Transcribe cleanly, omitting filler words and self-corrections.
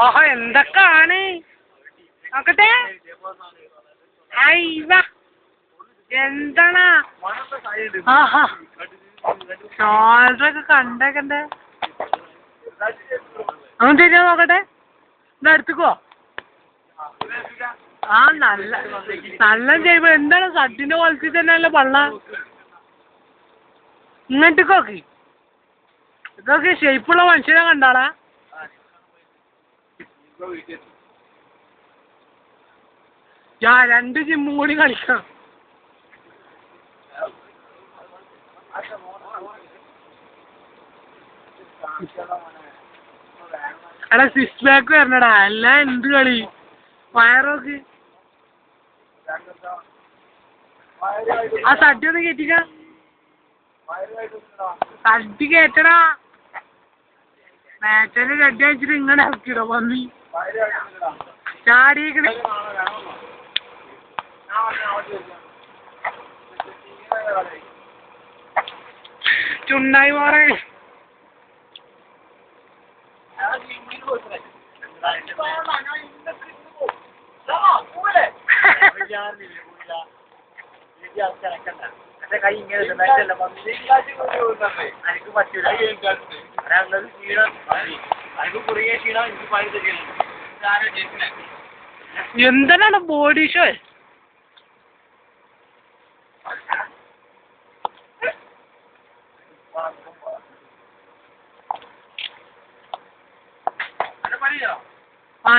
ഓഹോ എന്തൊക്കെയാണ് നോക്കട്ടെ. അയ്യ എന്താണ് ആഹാ ഷോൾഡറൊക്കെ കണ്ടേക്കണ്ടേ. അവൻ തരുമോ നോക്കട്ടെ. ഇത് അടുത്തേക്കോ. ആ നല്ല നല്ല ചെയ്യുമ്പോ എന്താണ് സഡിന്റെ ക്വാളിറ്റി തന്നെയല്ലേ പള്ള. ഇങ്ങോട്ടേക്കോക്കി ഇതൊക്കെ ഷേപ്പുള്ള മനുഷ്യനെ കണ്ടാളാ. ഞാൻ 2 ജിമ്മും കൂടി കളിക്കണം. എടാ 6 പാക്ക് വരണടാ. എല്ലാം എന്ത് കളി വയറോക്ക്. ആ സഡി ഒന്ന് കയറ്റിക്ക. സഡി കയറ്റടാ. മാച്ചന് സഡി അയച്ചിട്ട് ഇങ്ങനെ ഇറക്കിടോ പന്നി ചാടിയേക്കണ. ചുണ്ടായി മാറേ. കൈ ഇങ്ങനെ എനിക്ക് പറ്റൂല. കുറിയ ക്ഷീണം എനിക്ക് പണി. എന്താണ് ബോഡി ഷോ. ആ